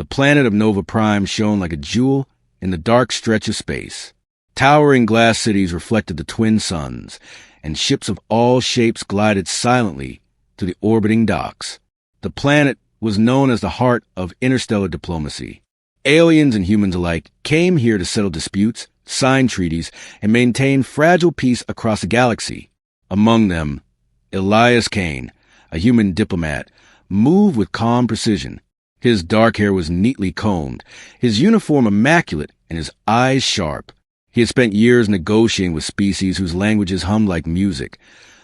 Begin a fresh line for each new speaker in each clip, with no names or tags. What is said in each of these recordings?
The planet of Nova Prime shone like a jewel in the dark stretch of space. Towering glass cities reflected the twin suns, and ships of all shapes glided silently to the orbiting docks. The planet was known as the heart of interstellar diplomacy. Aliens and humans alike came here to settle disputes, sign treaties, and maintain fragile peace across the galaxy. Among them, Elias Kane, a human diplomat, moved with calm precision. His dark hair was neatly combed, his uniform immaculate, and his eyes sharp. He had spent years negotiating with species whose languages hummed like music,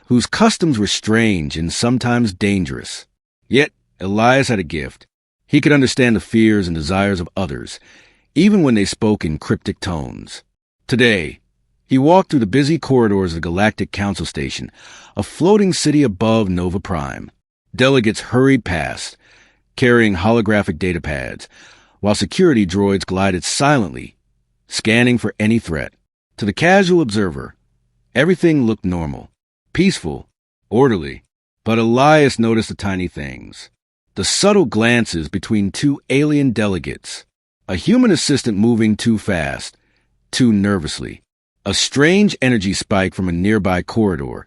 whose customs were strange and sometimes dangerous. Yet, Elias had a gift. He could understand the fears and desires of others, even when they spoke in cryptic tones. Today, he walked through the busy corridors of the Galactic Council Station, a floating city above Nova Prime. Delegates hurried past, carrying holographic data pads, while security droids glided silently, scanning for any threat. To the casual observer, everything looked normal, peaceful, orderly. But Elias noticed the tiny things. The subtle glances between two alien delegates, a human assistant moving too fast, too nervously, a strange energy spike from a nearby corridor,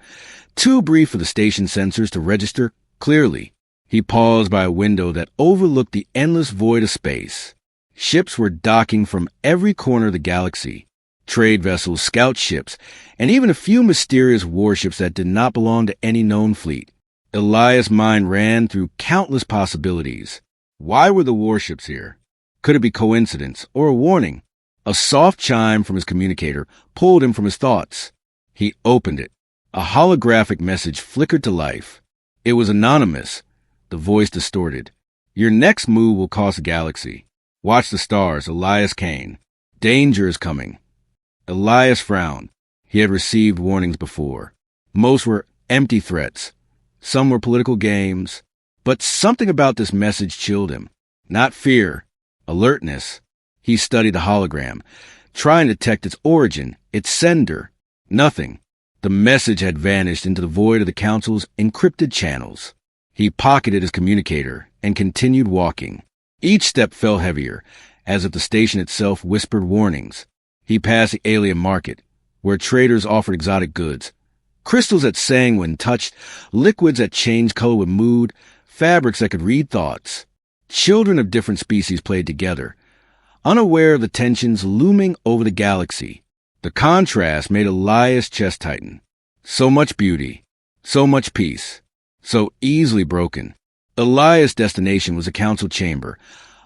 too brief for the station sensors to register clearly. He paused by a window that overlooked the endless void of space. Ships were docking from every corner of the galaxy, trade vessels, scout ships, and even a few mysterious warships that did not belong to any known fleet. Elias' mind ran through countless possibilities. Why were the warships here? Could it be coincidence or a warning? A soft chime from his communicator pulled him from his thoughts. He opened it. A holographic message flickered to life. It was anonymous, the voice distorted. Your next move will cost the galaxy. Watch the stars, Elias Kane. Danger is coming. Elias frowned. He had received warnings before. Most were empty threats. Some were political games, but something about this message chilled him. Not fear, alertness. He studied the hologram, trying to detect its origin, its sender. Nothing. The message had vanished into the void of the council's encrypted channels. He pocketed his communicator and continued walking. Each step fell heavier, as if the station itself whispered warnings. He passed the alien market, where traders offered exotic goods. Crystals that sang when touched, liquids that changed color with mood, fabrics that could read thoughts. Children of different species played together, unaware of the tensions looming over the galaxy. The contrast made Elias' chest tighten. So much beauty, so much peace, so easily broken. Elias' destination was a council chamber,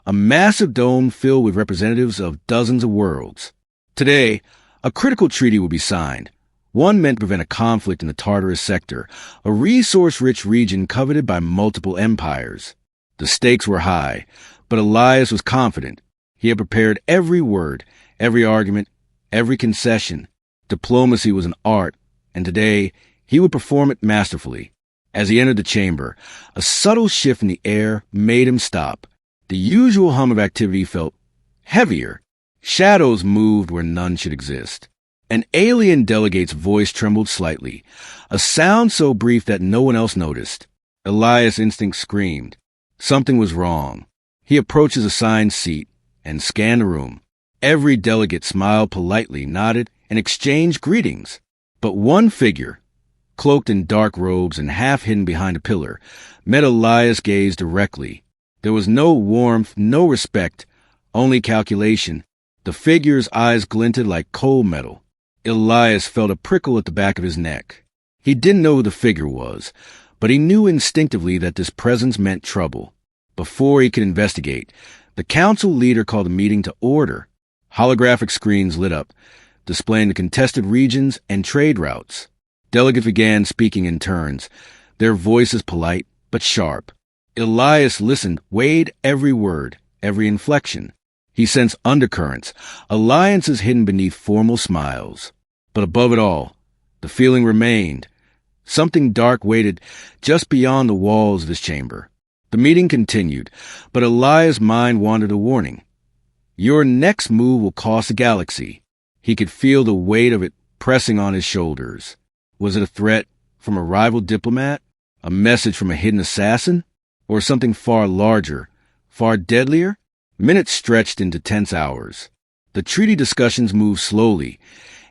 a massive dome filled with representatives of dozens of worlds. Today, a critical treaty would be signed. One meant to prevent a conflict in the Tartarus sector, a resource-rich region coveted by multiple empires. The stakes were high, but Elias was confident. He had prepared every word, every argument, every concession. Diplomacy was an art, and today he would perform it masterfully. As he entered the chamber, a subtle shift in the air made him stop. The usual hum of activity felt heavier. Shadows moved where none should exist. An alien delegate's voice trembled slightly, a sound so brief that no one else noticed. Elias' instinct screamed. Something was wrong. He approached his assigned seat and scanned the room. Every delegate smiled politely, nodded, and exchanged greetings. But one figure, cloaked in dark robes and half hidden behind a pillar, met Elias' gaze directly. There was no warmth, no respect, only calculation. The figure's eyes glinted like cold metal. Elias felt a prickle at the back of his neck. He didn't know who the figure was, but he knew instinctively that this presence meant trouble. Before he could investigate, the council leader called the meeting to order. Holographic screens lit up, displaying the contested regions and trade routes. Delegates began speaking in turns, their voices polite but sharp. Elias listened, weighed every word, every inflection. He sensed undercurrents, alliances hidden beneath formal smiles. But above it all, the feeling remained. Something dark waited just beyond the walls of his chamber. The meeting continued, but Elias' mind wandered a warning. Your next move will cost the galaxy. He could feel the weight of it pressing on his shoulders. Was it a threat from a rival diplomat? A message from a hidden assassin? Or something far larger, far deadlier? Minutes stretched into tense hours. The treaty discussions moved slowly,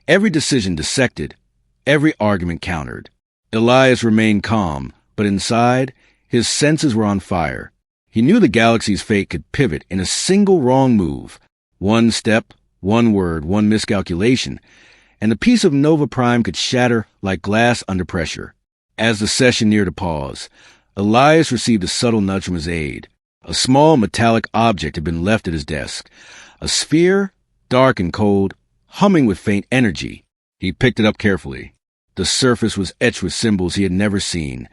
every decision dissected, every argument countered. Elias remained calm, but inside, his senses were on fire. He knew the galaxy's fate could pivot in a single wrong move. One step, one word, one miscalculation, and the piece of Nova Prime could shatter like glass under pressure. As the session neared a pause, Elias received a subtle nudge from his aide. A small metallic object had been left at his desk. A sphere, dark and cold, humming with faint energy. He picked it up carefully. The surface was etched with symbols he had never seen,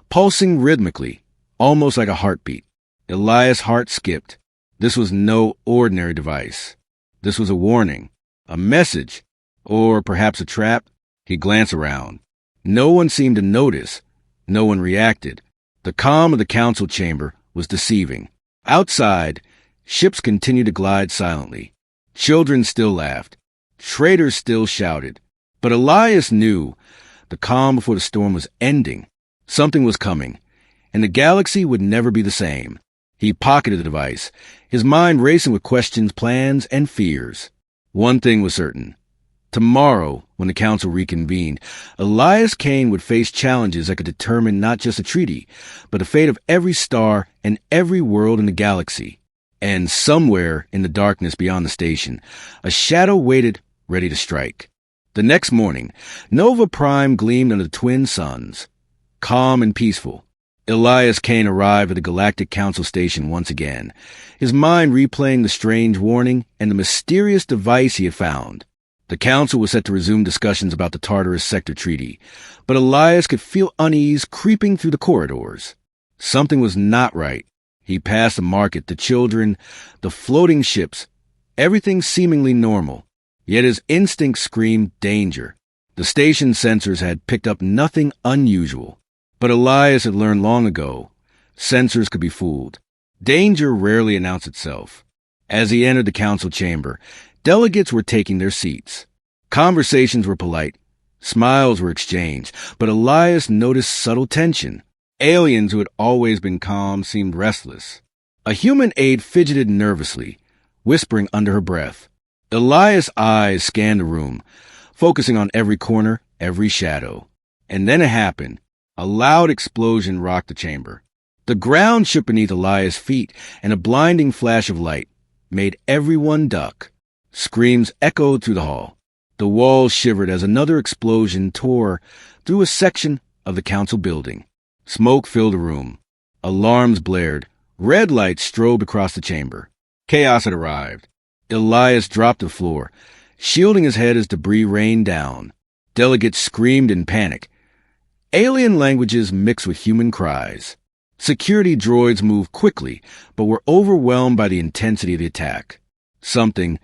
pulsing rhythmically, almost like a heartbeat. Elias' heart skipped. This was no ordinary device. This was a warning, a message, or perhaps a trap. He glanced around. No one seemed to notice. No one reacted. The calm of the council chamber was deceiving. Outside, ships continued to glide silently. Children still laughed. Traders still shouted. But Elias knew the calm before the storm was ending. Something was coming, and the galaxy would never be the same. He pocketed the device, his mind racing with questions, plans, and fears. One thing was certain. Tomorrow, when the council reconvened, Elias Kane would face challenges that could determine not just a treaty, but the fate of every star and every world in the galaxy. And somewhere in the darkness beyond the station, a shadow waited, ready to strike. The next morning, Nova Prime gleamed under the twin suns. Calm and peaceful, Elias Kane arrived at the Galactic Council station once again, his mind replaying the strange warning and the mysterious device he had found. The Council was set to resume discussions about the Tartarus Sector Treaty, but Elias could feel unease creeping through the corridors. Something was not right. He passed the market, the children, the floating ships, everything seemingly normal. Yet his instincts screamed danger. The station sensors had picked up nothing unusual. But Elias had learned long ago, sensors could be fooled. Danger rarely announced itself. As he entered the council chamber, delegates were taking their seats. Conversations were polite. Smiles were exchanged, but Elias noticed subtle tension. Aliens who had always been calm seemed restless. A human aide fidgeted nervously, whispering under her breath. Elias' eyes scanned the room, focusing on every corner, every shadow. And then it happened. A loud explosion rocked the chamber. The ground shook beneath Elias' feet, and a blinding flash of light made everyone duck. Screams echoed through the hall. The walls shivered as another explosion tore through a section of the council building. Smoke filled the room. Alarms blared. Red lights strobed across the chamber. Chaos had arrived. Elias dropped to the floor, shielding his head as debris rained down. Delegates screamed in panic. Alien languages mixed with human cries. Security droids moved quickly, but were overwhelmed by the intensity of the attack. Something,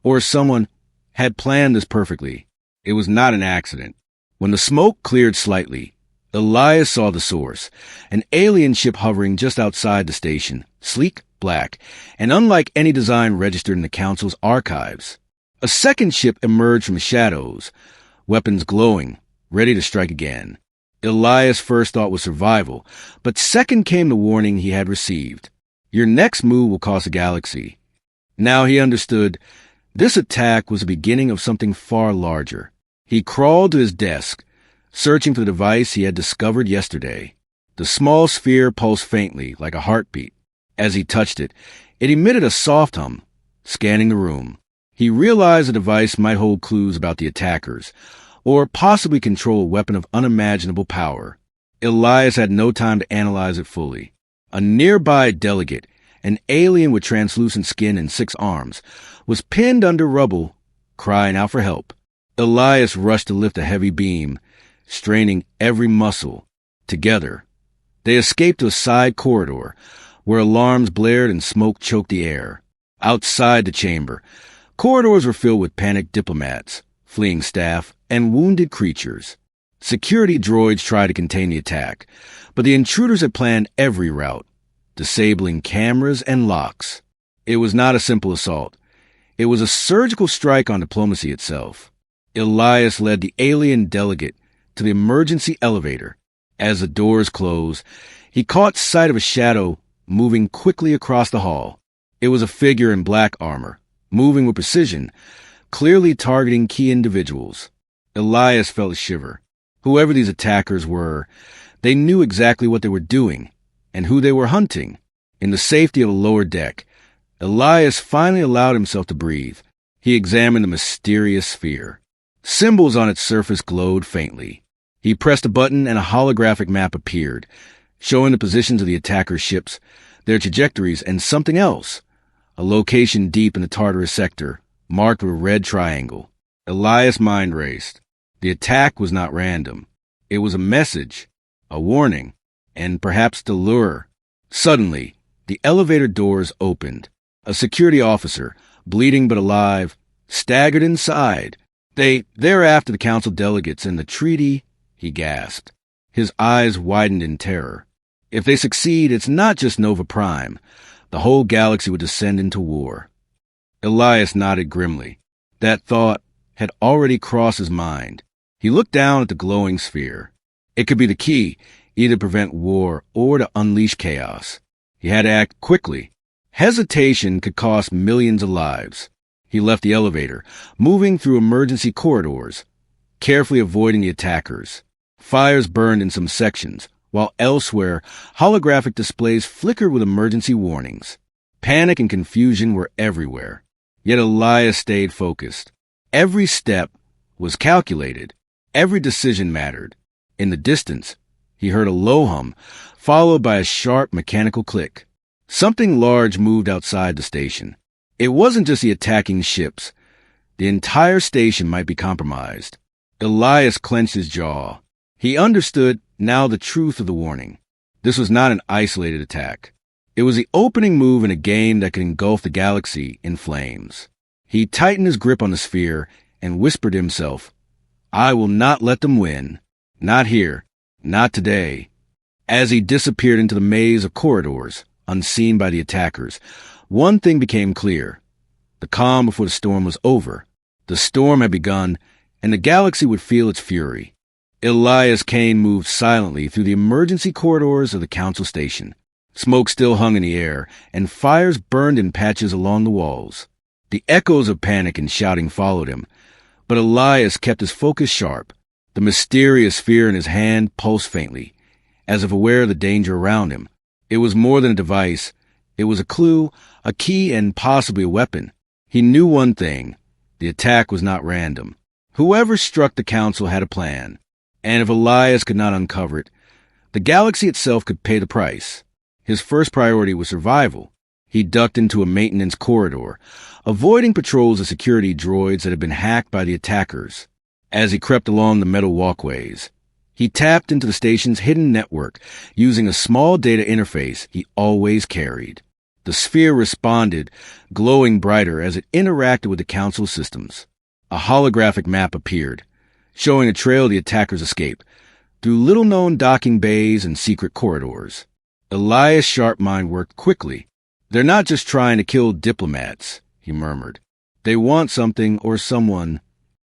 or someone, had planned this perfectly. It was not an accident. When the smoke cleared slightly, Elias saw the source, an alien ship hovering just outside the station, sleek, black, and unlike any design registered in the Council's archives. A second ship emerged from the shadows, weapons glowing, ready to strike again. Elias' first thought was survival, but second came the warning he had received. Your next move will cost the galaxy. Now he understood this attack was the beginning of something far larger. He crawled to his desk, searching for the device he had discovered yesterday. The small sphere pulsed faintly, like a heartbeat. As he touched it, it emitted a soft hum, scanning the room. He realized the device might hold clues about the attackers, or possibly control a weapon of unimaginable power. Elias had no time to analyze it fully. A nearby delegate, an alien with translucent skin and 6 arms, was pinned under rubble, crying out for help. Elias rushed to lift a heavy beam, straining every muscle. Together, they escaped to a side corridor, where alarms blared and smoke choked the air. Outside the chamber, corridors were filled with panicked diplomats, fleeing staff, and wounded creatures. Security droids tried to contain the attack, but the intruders had planned every route, disabling cameras and locks. It was not a simple assault. It was a surgical strike on diplomacy itself. Elias led the alien delegate to the emergency elevator. As the doors closed, he caught sight of a shadow moving quickly across the hall. It was a figure in black armor, moving with precision, clearly targeting key individuals. Elias felt a shiver. Whoever these attackers were, they knew exactly what they were doing and who they were hunting. In the safety of a lower deck, Elias finally allowed himself to breathe. He examined the mysterious sphere. Symbols on its surface glowed faintly. He pressed a button and a holographic map appeared, showing the positions of the attackers' ships, their trajectories, and something else. A location deep in the Tartarus sector, marked with a red triangle. Elias' mind raced. The attack was not random. It was a message, a warning, and perhaps the lure. Suddenly, the elevator doors opened. A security officer, bleeding but alive, staggered inside. They're after the council delegates and the treaty, he gasped. His eyes widened in terror. If they succeed, it's not just Nova Prime. The whole galaxy would descend into war. Elias nodded grimly. That thought had already crossed his mind. He looked down at the glowing sphere. It could be the key, either to prevent war or to unleash chaos. He had to act quickly. Hesitation could cost millions of lives. He left the elevator, moving through emergency corridors, carefully avoiding the attackers. Fires burned in some sections, while elsewhere, holographic displays flickered with emergency warnings. Panic and confusion were everywhere. Yet Elias stayed focused. Every step was calculated. Every decision mattered. In the distance, he heard a low hum, followed by a sharp mechanical click. Something large moved outside the station. It wasn't just the attacking ships. The entire station might be compromised. Elias clenched his jaw. He understood now the truth of the warning. This was not an isolated attack. It was the opening move in a game that could engulf the galaxy in flames. He tightened his grip on the sphere and whispered to himself, "I will not let them win. Not here. Not today." As he disappeared into the maze of corridors, unseen by the attackers, one thing became clear. The calm before the storm was over. The storm had begun, and the galaxy would feel its fury. Elias Kane moved silently through the emergency corridors of the council station. Smoke still hung in the air, and fires burned in patches along the walls. The echoes of panic and shouting followed him, but Elias kept his focus sharp. The mysterious sphere in his hand pulsed faintly, as if aware of the danger around him. It was more than a device. It was a clue, a key, and possibly a weapon. He knew one thing. The attack was not random. Whoever struck the council had a plan. And if Elias could not uncover it, the galaxy itself could pay the price. His first priority was survival. He ducked into a maintenance corridor, avoiding patrols of security droids that had been hacked by the attackers. As he crept along the metal walkways, he tapped into the station's hidden network using a small data interface he always carried. The sphere responded, glowing brighter as it interacted with the council systems. A holographic map appeared, showing a trail of the attackers' escape, through little-known docking bays and secret corridors. Elias' sharp mind worked quickly. "They're not just trying to kill diplomats," he murmured. "They want something or someone."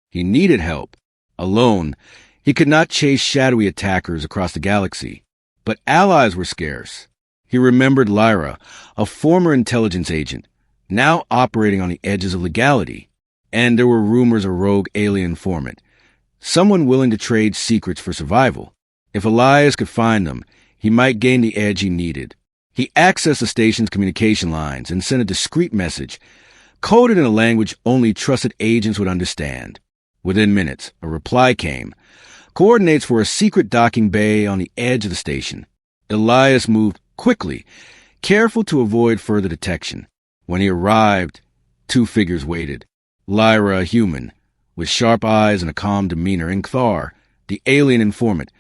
He needed help. Alone, he could not chase shadowy attackers across the galaxy. But allies were scarce. He remembered Lyra, a former intelligence agent, now operating on the edges of legality. And there were rumors of a rogue alien informant, someone willing to trade secrets for survival. If Elias could find them, he might gain the edge he needed. He accessed the station's communication lines and sent a discreet message, coded in a language only trusted agents would understand. Within minutes, a reply came. Coordinates for a secret docking bay on the edge of the station. Elias moved quickly, careful to avoid further detection. When he arrived, two figures waited. Lyra, a human, with sharp eyes and a calm demeanor, and Kthar, the alien informant,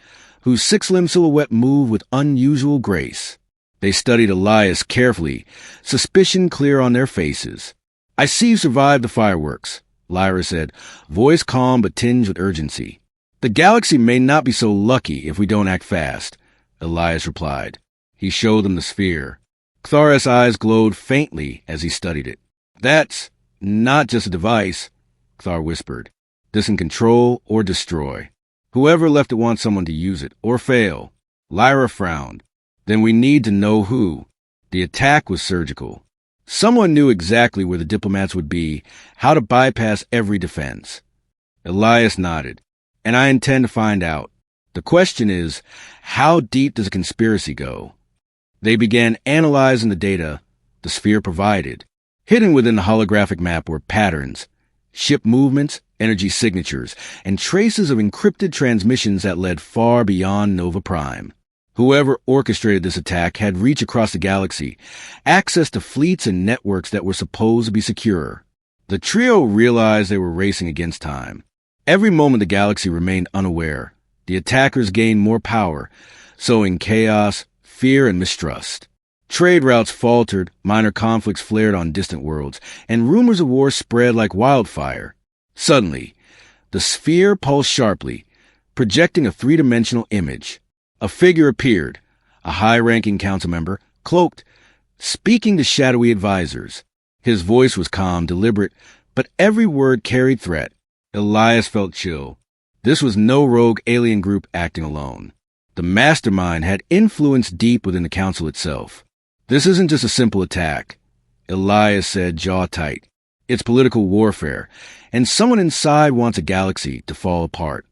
whose six-limbed silhouette moved with unusual grace. They studied Elias carefully, suspicion clear on their faces. "I see you survived the fireworks," Lyra said, voice calm but tinged with urgency. "The galaxy may not be so lucky if we don't act fast," Elias replied. He showed them the sphere. Kthar's eyes glowed faintly as he studied it. "That's not just a device," Kthar whispered. "This can control or destroy. Whoever left it wants someone to use it, or fail." Lyra frowned. "Then we need to know who." The attack was surgical. Someone knew exactly where the diplomats would be, how to bypass every defense. Elias nodded. And I intend to find out. The question is, how deep does a conspiracy go? They began analyzing the data the sphere provided. Hidden within the holographic map were patterns, ship movements, energy signatures, and traces of encrypted transmissions that led far beyond Nova Prime. Whoever orchestrated this attack had reach across the galaxy, access to fleets and networks that were supposed to be secure. The trio realized they were racing against time. Every moment the galaxy remained unaware, the attackers gained more power, sowing chaos, fear, and mistrust. Trade routes faltered, minor conflicts flared on distant worlds, and rumors of war spread like wildfire. Suddenly, the sphere pulsed sharply, projecting a three-dimensional image. A figure appeared, a high-ranking council member, cloaked, speaking to shadowy advisors. His voice was calm, deliberate, but every word carried threat. Elias felt chill. This was no rogue alien group acting alone. The mastermind had influence deep within the council itself. This isn't just a simple attack, Elias said, jaw tight. It's political warfare, and someone inside wants a galaxy to fall apart.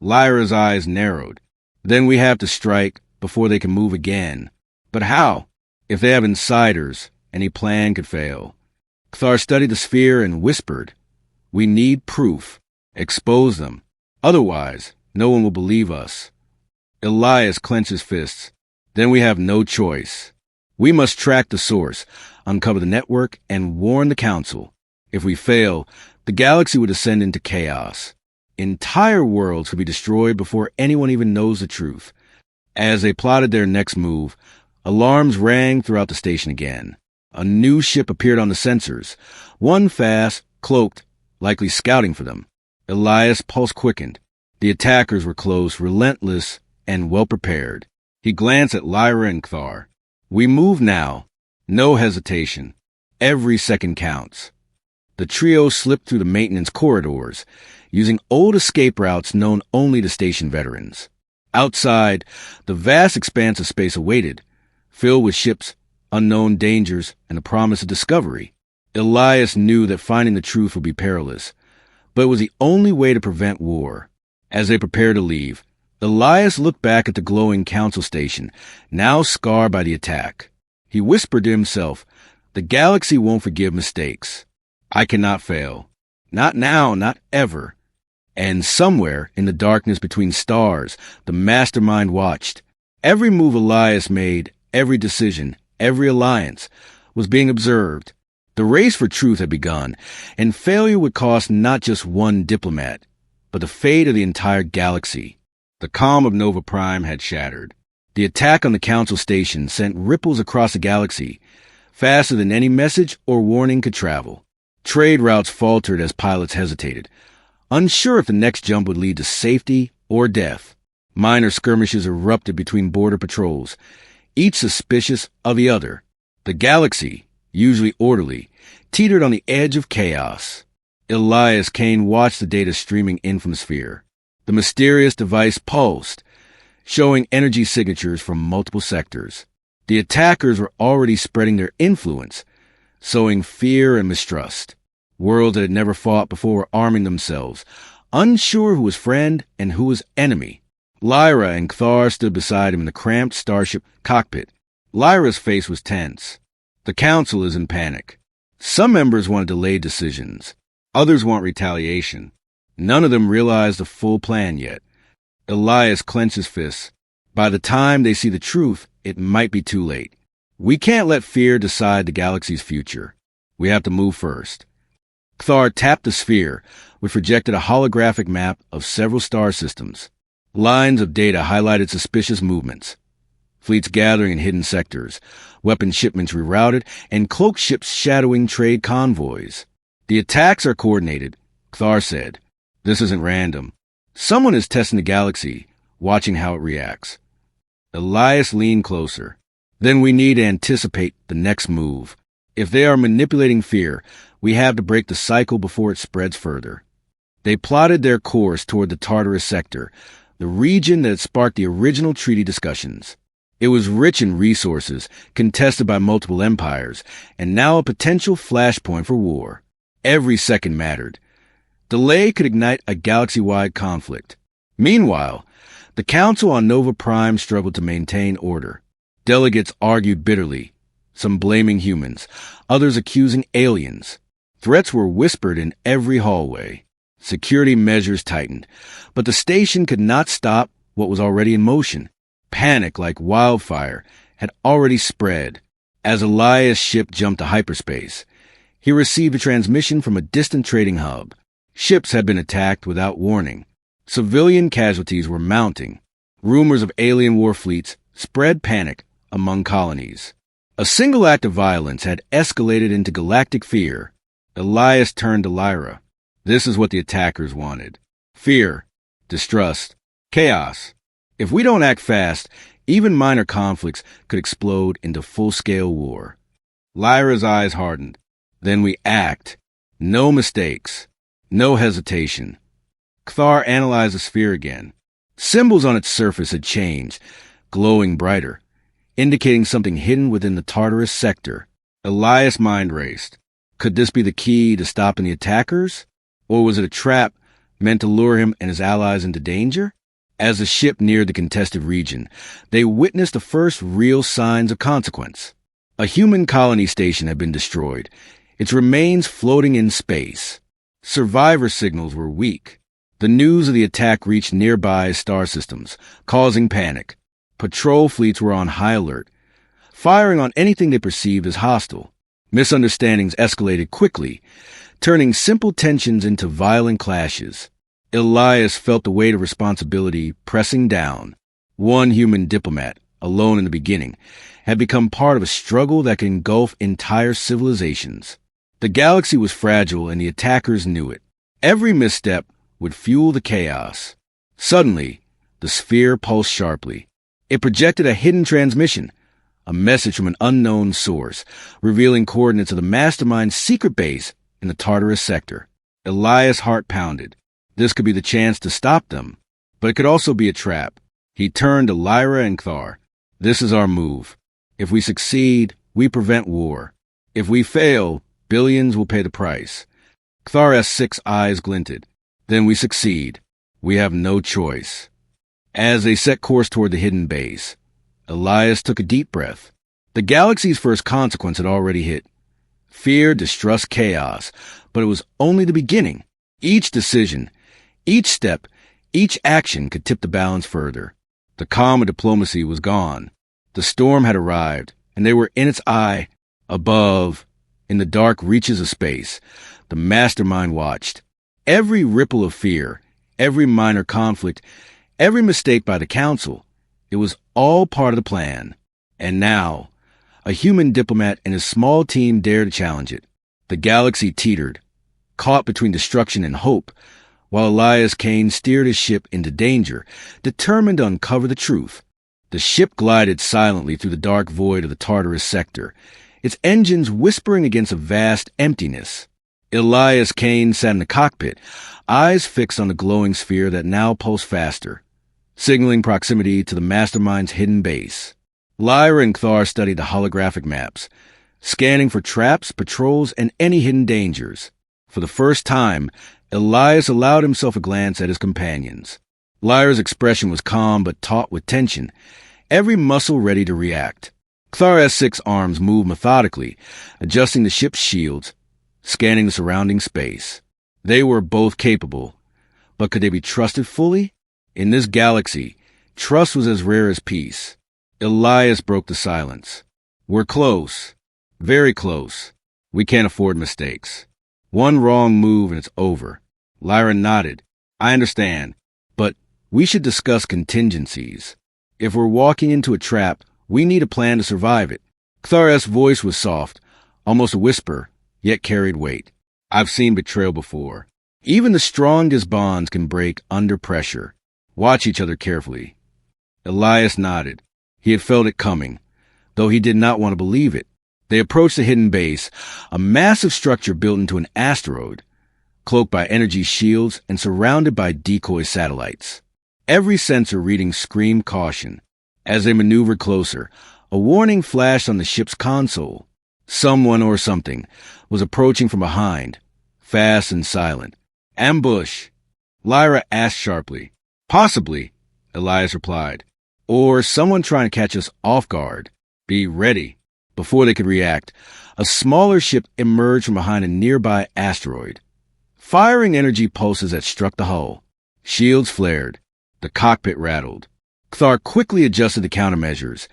Lyra's eyes narrowed. Then we have to strike before they can move again. But how? If they have insiders, any plan could fail. Kthar studied the sphere and whispered, "We need proof. Expose them. Otherwise, no one will believe us." Elias clenched his fists. Then we have no choice. We must track the source, uncover the network, and warn the council. If we fail, the galaxy would descend into chaos. Entire worlds could be destroyed before anyone even knows the truth. As they plotted their next move, alarms rang throughout the station again. A new ship appeared on the sensors, one fast, cloaked, likely scouting for them. Elias' pulse quickened. The attackers were close, relentless, and well-prepared. He glanced at Lyra and Kthar. We move now. No hesitation. Every second counts. The trio slipped through the maintenance corridors, using old escape routes known only to station veterans. Outside, the vast expanse of space awaited, filled with ships, unknown dangers, and the promise of discovery. Elias knew that finding the truth would be perilous, but it was the only way to prevent war. As they prepared to leave, Elias looked back at the glowing council station, now scarred by the attack. He whispered to himself, "The galaxy won't forgive mistakes. I cannot fail. Not now, not ever." And somewhere in the darkness between stars, the mastermind watched. Every move Elias made, every decision, every alliance, was being observed. The race for truth had begun, and failure would cost not just one diplomat, but the fate of the entire galaxy. The calm of Nova Prime had shattered. The attack on the council station sent ripples across the galaxy, faster than any message or warning could travel. Trade routes faltered as pilots hesitated, unsure if the next jump would lead to safety or death. Minor skirmishes erupted between border patrols, each suspicious of the other. The galaxy, usually orderly, teetered on the edge of chaos. Elias Kane watched the data streaming in from the sphere. The mysterious device pulsed, showing energy signatures from multiple sectors. The attackers were already spreading their influence, sowing fear and mistrust. Worlds that had never fought before were arming themselves, unsure who was friend and who was enemy. Lyra and Kthar stood beside him in the cramped starship cockpit. Lyra's face was tense. The council is in panic. Some members want delayed decisions. Others want retaliation. None of them realize the full plan yet. Elias clenched his fists. By the time they see the truth, it might be too late. We can't let fear decide the galaxy's future. We have to move first. Kthar tapped the sphere, which projected a holographic map of several star systems. Lines of data highlighted suspicious movements. Fleets gathering in hidden sectors, weapon shipments rerouted, and cloaked ships shadowing trade convoys. The attacks are coordinated, Kthar said. This isn't random. Someone is testing the galaxy, watching how it reacts. Elias leaned closer. Then we need to anticipate the next move. If they are manipulating fear, we have to break the cycle before it spreads further. They plotted their course toward the Tartarus sector, the region that had sparked the original treaty discussions. It was rich in resources, contested by multiple empires, and now a potential flashpoint for war. Every second mattered. Delay could ignite a galaxy-wide conflict. Meanwhile, the Council on Nova Prime struggled to maintain order. Delegates argued bitterly, some blaming humans, others accusing aliens. Threats were whispered in every hallway. Security measures tightened, but the station could not stop what was already in motion. Panic, like wildfire, had already spread. As Elias' ship jumped to hyperspace, he received a transmission from a distant trading hub. Ships had been attacked without warning. Civilian casualties were mounting. Rumors of alien war fleets spread panic among colonies. A single act of violence had escalated into galactic fear. Elias turned to Lyra. This is what the attackers wanted. Fear, distrust, chaos. If we don't act fast, even minor conflicts could explode into full-scale war. Lyra's eyes hardened. Then we act. No mistakes. No hesitation. Kthar analyzed the sphere again. Symbols on its surface had changed, glowing brighter, indicating something hidden within the Tartarus sector. Elias' mind raced. Could this be the key to stopping the attackers? Or was it a trap meant to lure him and his allies into danger? As the ship neared the contested region, they witnessed the first real signs of consequence. A human colony station had been destroyed, its remains floating in space. Survivor signals were weak. The news of the attack reached nearby star systems, causing panic. Patrol fleets were on high alert, firing on anything they perceived as hostile. Misunderstandings escalated quickly, turning simple tensions into violent clashes. Elias felt the weight of responsibility pressing down. One human diplomat, alone in the beginning, had become part of a struggle that could engulf entire civilizations. The galaxy was fragile and the attackers knew it. Every misstep would fuel the chaos. Suddenly, the sphere pulsed sharply. It projected a hidden transmission, a message from an unknown source, revealing coordinates of the mastermind's secret base in the Tartarus sector. Elias' heart pounded. This could be the chance to stop them, but it could also be a trap. He turned to Lyra and Kthar. This is our move. If we succeed, we prevent war. If we fail, billions will pay the price. Kthar's 6 eyes glinted. Then we succeed. We have no choice. As they set course toward the hidden base, Elias took a deep breath. The galaxy's first consequence had already hit. Fear, distrust, chaos. But it was only the beginning. Each decision, each step, each action could tip the balance further. The calm of diplomacy was gone. The storm had arrived, and they were in its eye, above, in the dark reaches of space. The mastermind watched. Every ripple of fear, every minor conflict, every mistake by the Council, it was all part of the plan. And now, a human diplomat and his small team dared to challenge it. The galaxy teetered, caught between destruction and hope, while Elias Kane steered his ship into danger, determined to uncover the truth. The ship glided silently through the dark void of the Tartarus sector, its engines whispering against a vast emptiness. Elias Kane sat in the cockpit, eyes fixed on the glowing sphere that now pulsed faster, signaling proximity to the mastermind's hidden base. Lyra and Kthar studied the holographic maps, scanning for traps, patrols, and any hidden dangers. For the first time, Elias allowed himself a glance at his companions. Lyra's expression was calm but taut with tension, every muscle ready to react. Kthar's 6 arms moved methodically, adjusting the ship's shields, scanning the surrounding space. They were both capable, but could they be trusted fully? In this galaxy, trust was as rare as peace. Elias broke the silence. We're close. Very close. We can't afford mistakes. One wrong move and it's over. Lyra nodded. I understand, but we should discuss contingencies. If we're walking into a trap, we need a plan to survive it. Kthar's voice was soft, almost a whisper, yet carried weight. I've seen betrayal before. Even the strongest bonds can break under pressure. Watch each other carefully. Elias nodded. He had felt it coming, though he did not want to believe it. They approached the hidden base, a massive structure built into an asteroid, cloaked by energy shields and surrounded by decoy satellites. Every sensor reading screamed caution. As they maneuvered closer, a warning flashed on the ship's console. Someone or something was approaching from behind, fast and silent. Ambush! Lyra asked sharply. Possibly, Elias replied. Or someone trying to catch us off guard. Be ready. Before they could react, a smaller ship emerged from behind a nearby asteroid, firing energy pulses that struck the hull. Shields flared. The cockpit rattled. Kthar quickly adjusted the countermeasures,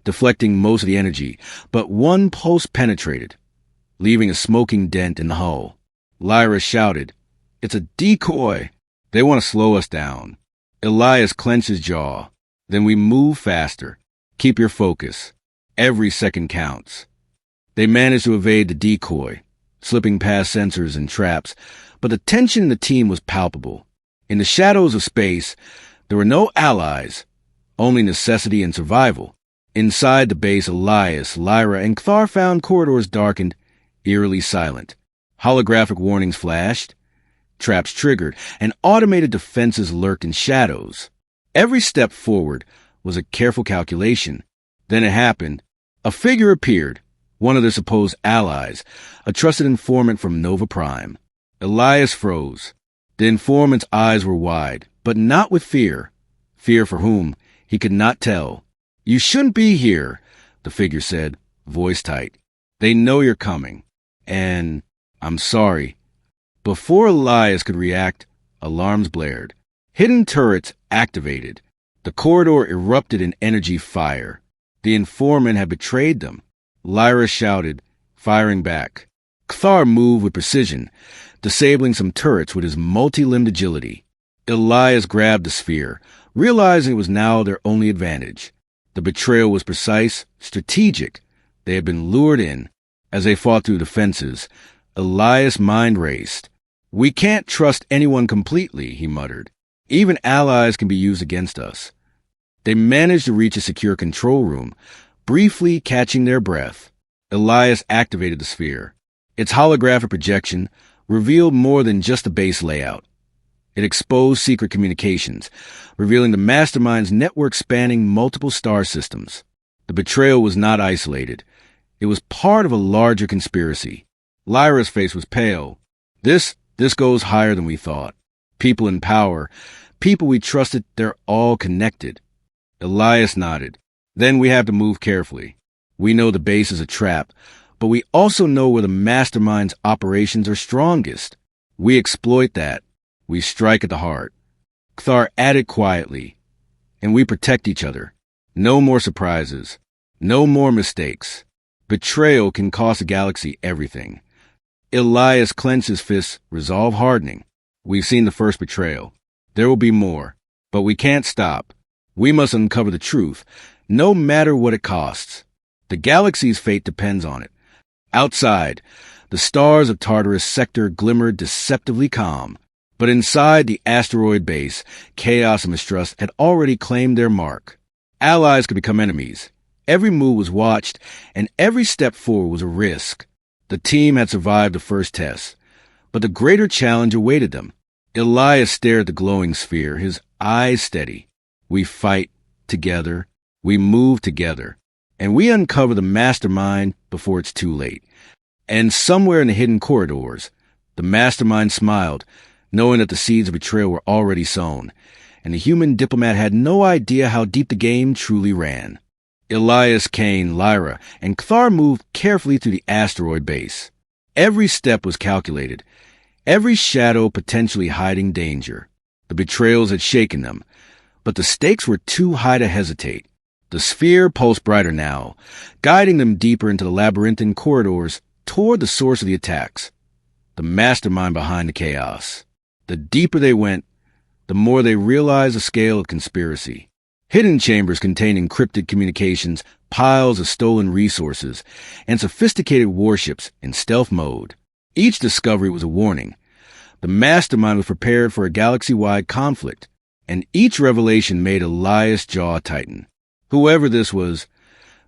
deflecting most of the energy, but one pulse penetrated, leaving a smoking dent in the hull. Lyra shouted, "It's a decoy! They want to slow us down." Elias clenched his jaw. "Then we move faster. Keep your focus. Every second counts." They managed to evade the decoy, slipping past sensors and traps, but the tension in the team was palpable. In the shadows of space, there were no allies, only necessity and survival. Inside the base, Elias, Lyra, and Kthar found corridors darkened, eerily silent. Holographic warnings flashed, traps triggered, and automated defenses lurked in shadows. Every step forward was a careful calculation. Then it happened. A figure appeared, one of their supposed allies, a trusted informant from Nova Prime. Elias froze. The informant's eyes were wide, but not with fear. Fear for whom, he could not tell. "You shouldn't be here," the figure said, voice tight. "They know you're coming. And I'm sorry." Before Elias could react, alarms blared. Hidden turrets activated. The corridor erupted in energy fire. The informant had betrayed them. Lyra shouted, firing back. Kthar moved with precision, disabling some turrets with his multi-limbed agility. Elias grabbed the sphere, realizing it was now their only advantage. The betrayal was precise, strategic. They had been lured in. As they fought through defenses, Elias' mind raced. "We can't trust anyone completely," he muttered. "Even allies can be used against us." They managed to reach a secure control room, briefly catching their breath. Elias activated the sphere. Its holographic projection revealed more than just the base layout. It exposed secret communications, revealing the mastermind's network spanning multiple star systems. The betrayal was not isolated. It was part of a larger conspiracy. Lyra's face was pale. This goes higher than we thought. People in power, people we trusted, they're all connected." Elias nodded. "Then we have to move carefully. We know the base is a trap, but we also know where the mastermind's operations are strongest. We exploit that. We strike at the heart." Kthar added quietly, "And we protect each other. No more surprises. No more mistakes. Betrayal can cost a galaxy everything." Elias clenched his fists, resolve hardening. "We've seen the first betrayal. There will be more. But we can't stop. We must uncover the truth, no matter what it costs. The galaxy's fate depends on it." Outside, the stars of Tartarus sector glimmered deceptively calm. But inside the asteroid base, chaos and mistrust had already claimed their mark. Allies could become enemies. Every move was watched, and every step forward was a risk. The team had survived the first test, but the greater challenge awaited them. Elias stared at the glowing sphere, his eyes steady. "We fight together. We move together. And we uncover the mastermind before it's too late." And somewhere in the hidden corridors, the mastermind smiled, knowing that the seeds of betrayal were already sown, and the human diplomat had no idea how deep the game truly ran. Elias Kane, Lyra, and Kthar moved carefully through the asteroid base. Every step was calculated, every shadow potentially hiding danger. The betrayals had shaken them, but the stakes were too high to hesitate. The sphere pulsed brighter now, guiding them deeper into the labyrinthine corridors toward the source of the attacks, the mastermind behind the chaos. The deeper they went, the more they realized the scale of conspiracy. Hidden chambers containing encrypted communications, piles of stolen resources, and sophisticated warships in stealth mode. Each discovery was a warning. The mastermind was prepared for a galaxy-wide conflict, and each revelation made Elias' jaw tighten. Whoever this was,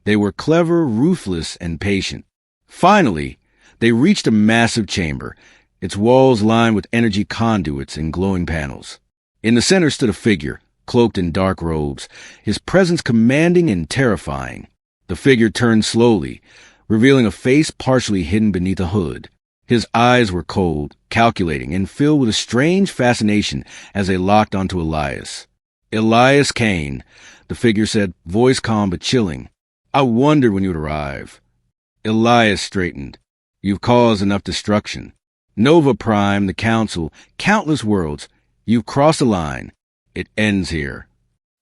they were clever, ruthless, and patient. Finally, they reached a massive chamber, its walls lined with energy conduits and glowing panels. In the center stood a figure, cloaked in dark robes, his presence commanding and terrifying. The figure turned slowly, revealing a face partially hidden beneath a hood. His eyes were cold, calculating, and filled with a strange fascination as they locked onto Elias. "Elias Kane," the figure said, voice calm but chilling. "I wondered when you would arrive." Elias straightened. "You've caused enough destruction. Nova Prime, the Council, countless worlds. You've crossed the line. It ends here."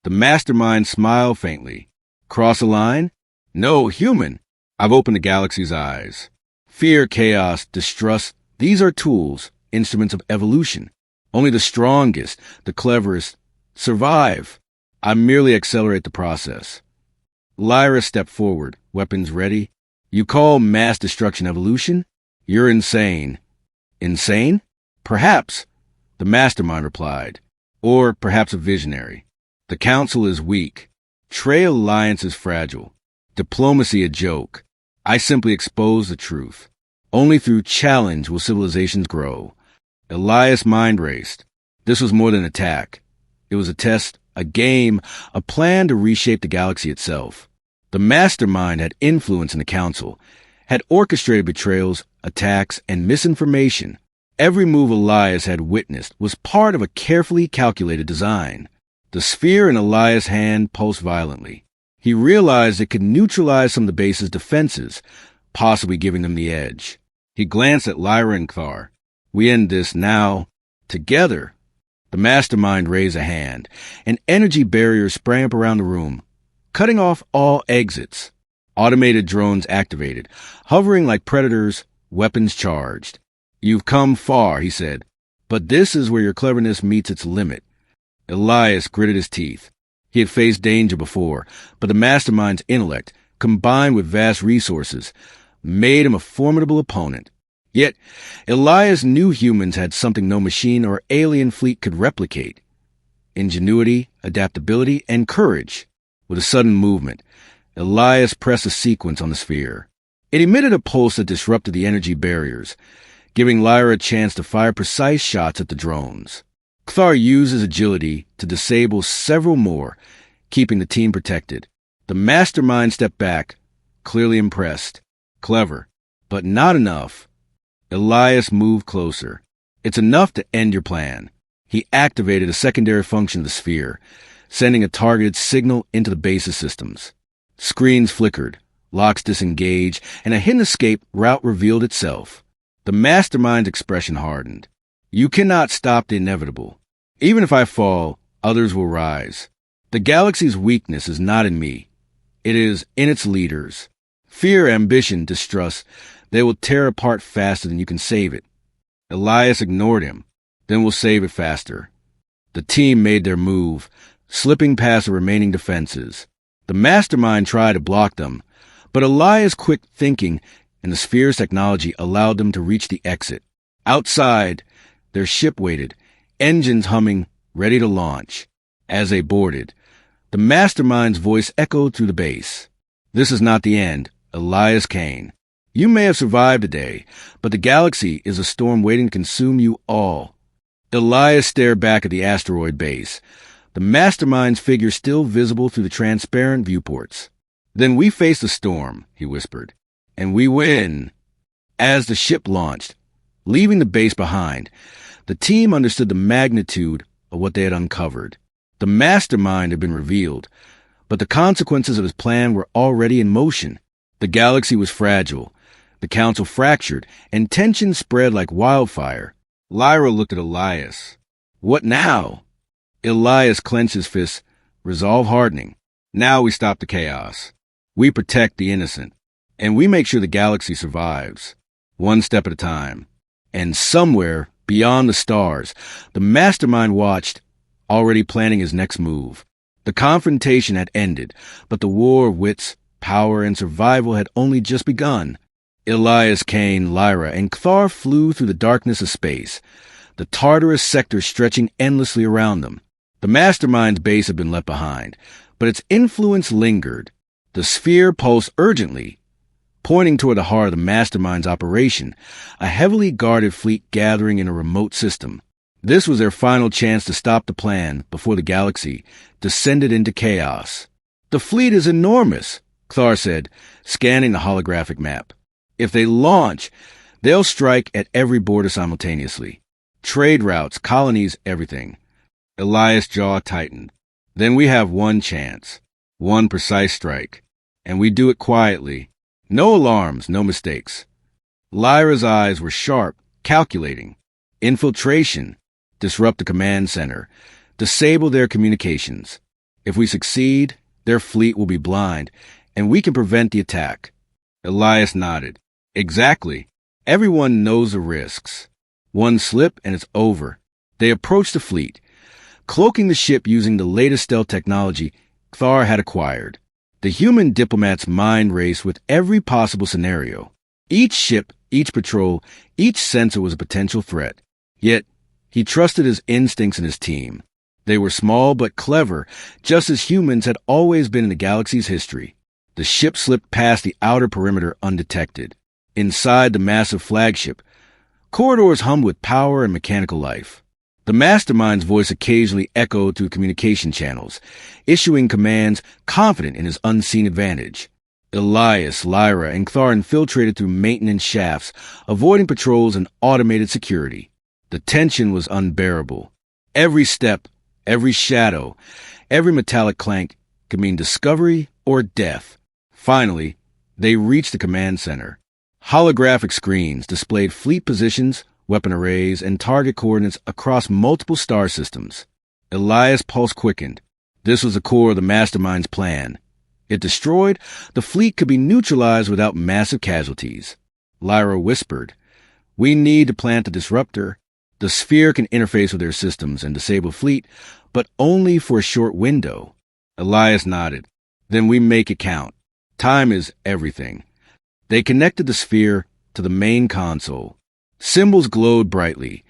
The mastermind smiled faintly. "Cross a line? No, human. I've opened the galaxy's eyes. Fear, chaos, distrust, these are tools, instruments of evolution. Only the strongest, the cleverest, survive. I merely accelerate the process." Lyra stepped forward, weapons ready. "You call mass destruction evolution? You're insane." "Insane? Perhaps," the mastermind replied. "Or perhaps a visionary. The Council is weak. Trade alliance is fragile. Diplomacy a joke. I simply expose the truth. Only through challenge will civilizations grow." Elias mind raced. This was more than an attack. It was a test, a game, a plan to reshape the galaxy itself. The mastermind had influence in the Council, had orchestrated betrayals, attacks, and misinformation. Every move Elias had witnessed was part of a carefully calculated design. The sphere in Elias' hand pulsed violently. He realized it could neutralize some of the base's defenses, possibly giving them the edge. He glanced at Lyra and Kthar. "We end this now, together." The mastermind raised a hand. An energy barrier sprang up around the room, cutting off all exits. Automated drones activated, hovering like predators, weapons charged. "You've come far," he said, "but this is where your cleverness meets its limit." Elias gritted his teeth. He had faced danger before, but the mastermind's intellect, combined with vast resources, made him a formidable opponent. Yet, Elias knew humans had something no machine or alien fleet could replicate: ingenuity, adaptability, and courage. With a sudden movement, Elias pressed a sequence on the sphere. It emitted a pulse that disrupted the energy barriers, giving Lyra a chance to fire precise shots at the drones. Kthar used his agility to disable several more, keeping the team protected. The mastermind stepped back, clearly impressed. "Clever, but not enough." Elias moved closer. "It's enough to end your plan." He activated a secondary function of the sphere, sending a targeted signal into the base's systems. Screens flickered, locks disengaged, and a hidden escape route revealed itself. The mastermind's expression hardened. "You cannot stop the inevitable. Even if I fall, others will rise. The galaxy's weakness is not in me. It is in its leaders. Fear, ambition, distrust, they will tear apart faster than you can save it." Elias ignored him. "Then we'll save it faster." The team made their move, slipping past the remaining defenses. The mastermind tried to block them, but Elias' quick thinking and the sphere's technology allowed them to reach the exit. Outside, their ship waited, engines humming, ready to launch. As they boarded, the mastermind's voice echoed through the base. "This is not the end, Elias Kane. You may have survived today, but the galaxy is a storm waiting to consume you all." Elias stared back at the asteroid base, the mastermind's figure still visible through the transparent viewports. "Then we face the storm," he whispered, "and we win." As the ship launched, leaving the base behind, the team understood the magnitude of what they had uncovered. The mastermind had been revealed, but the consequences of his plan were already in motion. The galaxy was fragile, the Council fractured, and tension spread like wildfire. Lyra looked at Elias. "What now?" Elias clenched his fists, resolve hardening. "Now we stop the chaos. We protect the innocent, and we make sure the galaxy survives, one step at a time." And somewhere beyond the stars, the mastermind watched, already planning his next move. The confrontation had ended, but the war of wits, power, and survival had only just begun. Elias Kane, Lyra, and Kthar flew through the darkness of space, the Tartarus sector stretching endlessly around them. The mastermind's base had been left behind, but its influence lingered. The sphere pulsed urgently, pointing toward the heart of the mastermind's operation, a heavily guarded fleet gathering in a remote system. This was their final chance to stop the plan before the galaxy descended into chaos. "The fleet is enormous," Thar said, scanning the holographic map. "If they launch, they'll strike at every border simultaneously. Trade routes, colonies, everything." Elias' jaw tightened. "Then we have one chance. One precise strike. And we do it quietly. No alarms, no mistakes." Lyra's eyes were sharp, calculating. Infiltration. Disrupt the command center. Disable their communications. If we succeed, their fleet will be blind, and we can prevent the attack. Elias nodded. "Exactly. Everyone knows the risks. One slip and it's over." They approached the fleet, cloaking the ship using the latest stealth technology Thar had acquired. The human diplomats mind raced with every possible scenario. Each ship, each patrol, each sensor was a potential threat. Yet, he trusted his instincts and his team. They were small but clever, just as humans had always been in the galaxy's history. The ship slipped past the outer perimeter undetected. Inside the massive flagship, corridors hummed with power and mechanical life. The mastermind's voice occasionally echoed through communication channels, issuing commands confident in his unseen advantage. Elias, Lyra, and Thar infiltrated through maintenance shafts, avoiding patrols and automated security. The tension was unbearable. Every step, every shadow, every metallic clank could mean discovery or death. Finally, they reached the command center. Holographic screens displayed fleet positions, weapon arrays, and target coordinates across multiple star systems. Elias' pulse quickened. This was the core of the mastermind's plan. If destroyed, the fleet could be neutralized without massive casualties. Lyra whispered, "We need to plant a disruptor. The sphere can interface with their systems and disable fleet, but only for a short window." Elias nodded. "Then we make it count. Time is everything." They connected the sphere to the main console. Symbols glowed brightly,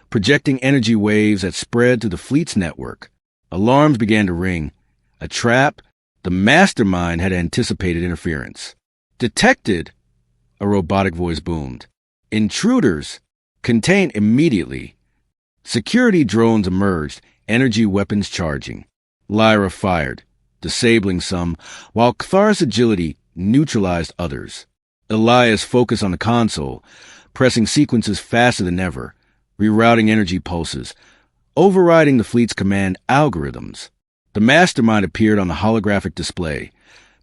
projecting energy waves that spread through the fleet's network. Alarms began to ring. A trap? The mastermind had anticipated interference. "Detected!" A robotic voice boomed. "Intruders! Contain immediately." Security drones emerged, energy weapons charging. Lyra fired, disabling some, while Kthar's agility neutralized others. Elias focused on the console, pressing sequences faster than ever, rerouting energy pulses, overriding the fleet's command algorithms. The mastermind appeared on the holographic display,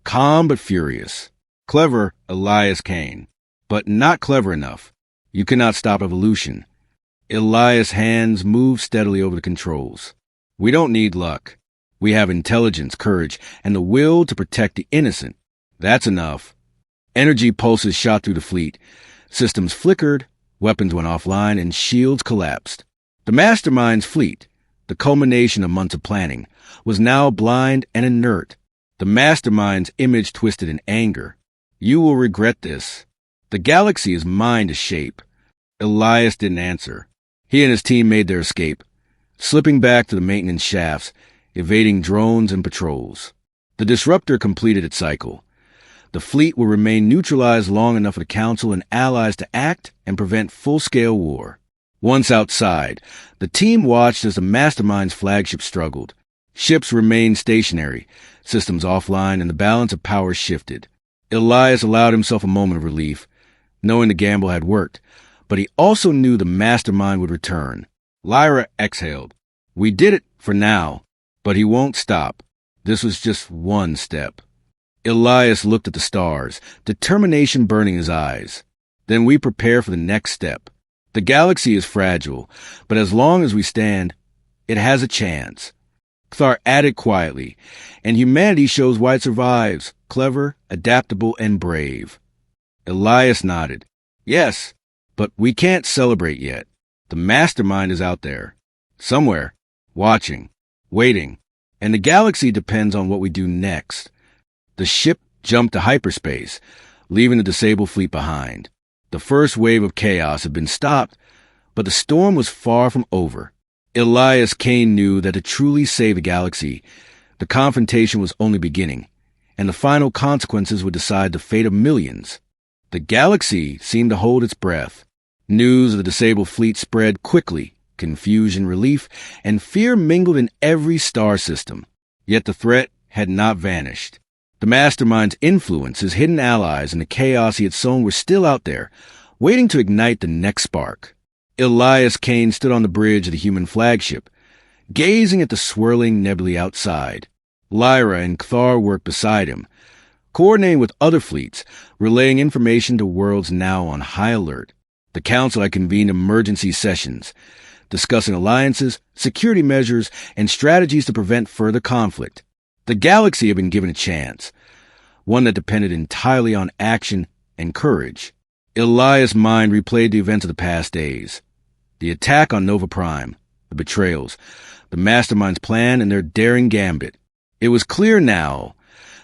calm but furious. Clever, Elias Kane, but not clever enough. You cannot stop evolution. Elias' hands moved steadily over the controls. "We don't need luck. We have intelligence, courage, and the will to protect the innocent. That's enough." Energy pulses shot through the fleet. Systems flickered, weapons went offline, and shields collapsed. The mastermind's fleet, the culmination of months of planning, was now blind and inert. The mastermind's image twisted in anger. "You will regret this. The galaxy is mine to shape." Elias didn't answer. He and his team made their escape, slipping back to the maintenance shafts, evading drones and patrols. The disruptor completed its cycle. The fleet will remain neutralized long enough for the Council and allies to act and prevent full-scale war. Once outside, the team watched as the mastermind's flagship struggled. Ships remained stationary, systems offline, and the balance of power shifted. Elias allowed himself a moment of relief, knowing the gamble had worked, but he also knew the mastermind would return. Lyra exhaled. "We did it for now, but he won't stop. This was just one step." Elias looked at the stars, determination burning his eyes. "Then we prepare for the next step. The galaxy is fragile, but as long as we stand, it has a chance." Thar added quietly, "And humanity shows why it survives, clever, adaptable, and brave." Elias nodded. "Yes, but we can't celebrate yet. The mastermind is out there, somewhere, watching, waiting, and the galaxy depends on what we do next." The ship jumped to hyperspace, leaving the disabled fleet behind. The first wave of chaos had been stopped, but the storm was far from over. Elias Kane knew that to truly save the galaxy, the confrontation was only beginning, and the final consequences would decide the fate of millions. The galaxy seemed to hold its breath. News of the disabled fleet spread quickly, confusion, relief, and fear mingled in every star system. Yet the threat had not vanished. The mastermind's influence, his hidden allies, and the chaos he had sown were still out there, waiting to ignite the next spark. Elias Kane stood on the bridge of the human flagship, gazing at the swirling nebulae outside. Lyra and Kthar worked beside him, coordinating with other fleets, relaying information to worlds now on high alert. The Council had convened emergency sessions, discussing alliances, security measures, and strategies to prevent further conflict. The galaxy had been given a chance, one that depended entirely on action and courage. Elias' mind replayed the events of the past days. The attack on Nova Prime, the betrayals, the mastermind's plan, and their daring gambit. It was clear now,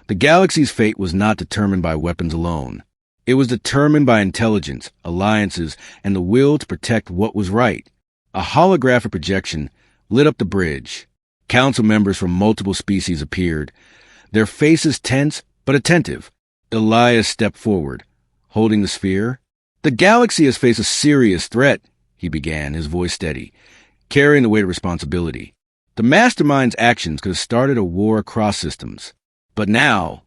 the galaxy's fate was not determined by weapons alone. It was determined by intelligence, alliances, and the will to protect what was right. A holographic projection lit up the bridge. Council members from multiple species appeared, their faces tense but attentive. Elias stepped forward, holding the sphere. "The galaxy has faced a serious threat," he began, his voice steady, carrying the weight of responsibility. The mastermind's actions could have started a war across systems. But now,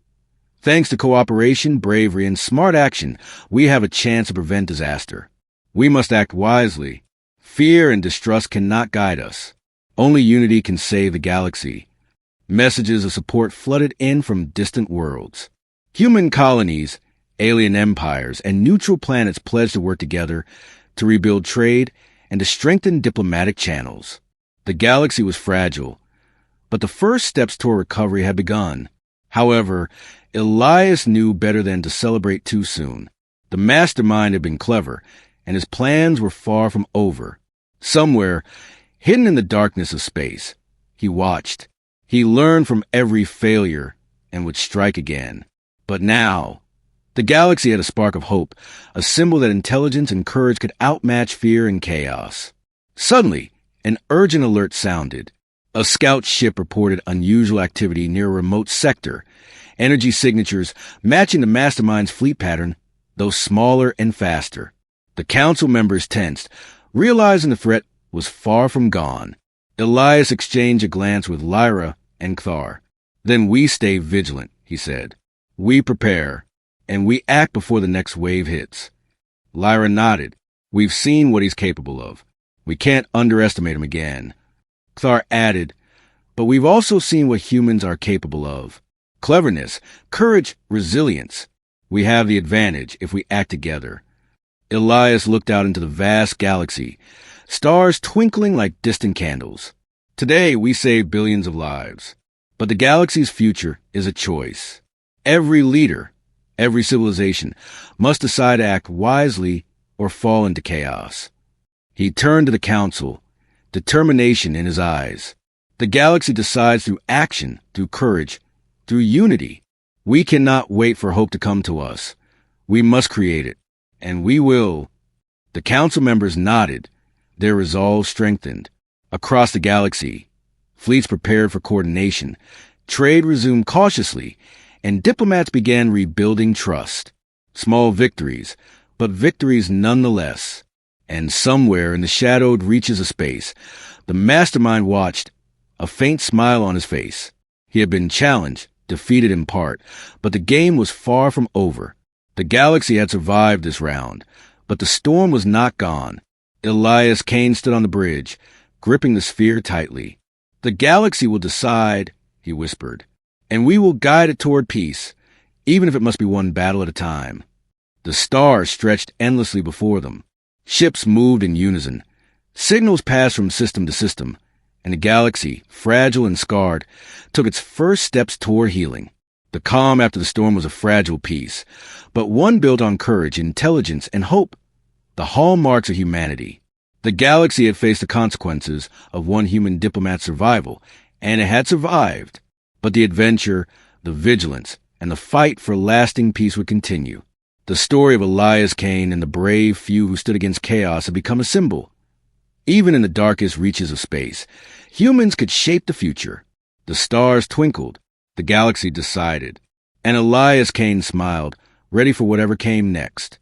thanks to cooperation, bravery, and smart action, we have a chance to prevent disaster. We must act wisely. Fear and distrust cannot guide us. Only unity can save the galaxy. Messages of support flooded in from distant worlds. Human colonies, alien empires, and neutral planets pledged to work together to rebuild trade and to strengthen diplomatic channels. The galaxy was fragile, but the first steps toward recovery had begun. However, Elias knew better than to celebrate too soon. The mastermind had been clever, and his plans were far from over. Somewhere, hidden in the darkness of space, he watched. He learned from every failure and would strike again. But now, the galaxy had a spark of hope, a symbol that intelligence and courage could outmatch fear and chaos. Suddenly, an urgent alert sounded. A scout ship reported unusual activity near a remote sector, energy signatures matching the mastermind's fleet pattern, though smaller and faster. The council members tensed, realizing the threat was far from gone. Elias exchanged a glance with Lyra and Kthar. "Then we stay vigilant," he said. "We prepare, and we act before the next wave hits." Lyra nodded. "We've seen what he's capable of. We can't underestimate him again." Kthar added, "But we've also seen what humans are capable of. Cleverness, courage, resilience. We have the advantage if we act together." Elias looked out into the vast galaxy, stars twinkling like distant candles. "Today we save billions of lives, but the galaxy's future is a choice. Every leader, every civilization, must decide to act wisely or fall into chaos." He turned to the council, determination in his eyes. The galaxy decides through action, through courage, through unity. We cannot wait for hope to come to us. We must create it, and we will. The council members nodded, their resolve strengthened. Across the galaxy, fleets prepared for coordination, trade resumed cautiously, and diplomats began rebuilding trust. Small victories, but victories nonetheless. And somewhere in the shadowed reaches of space, the mastermind watched, a faint smile on his face. He had been challenged, defeated in part, but the game was far from over. The galaxy had survived this round, but the storm was not gone. Elias Kane stood on the bridge, gripping the sphere tightly. "The galaxy will decide," he whispered, "and we will guide it toward peace, even if it must be one battle at a time." The stars stretched endlessly before them. Ships moved in unison. Signals passed from system to system, and the galaxy, fragile and scarred, took its first steps toward healing. The calm after the storm was a fragile peace, but one built on courage, intelligence, and hope, the hallmarks of humanity. The galaxy had faced the consequences of one human diplomat's survival, and it had survived. But the adventure, the vigilance, and the fight for lasting peace would continue. The story of Elias Kane and the brave few who stood against chaos had become a symbol. Even in the darkest reaches of space, humans could shape the future. The stars twinkled, the galaxy decided, and Elias Kane smiled, ready for whatever came next.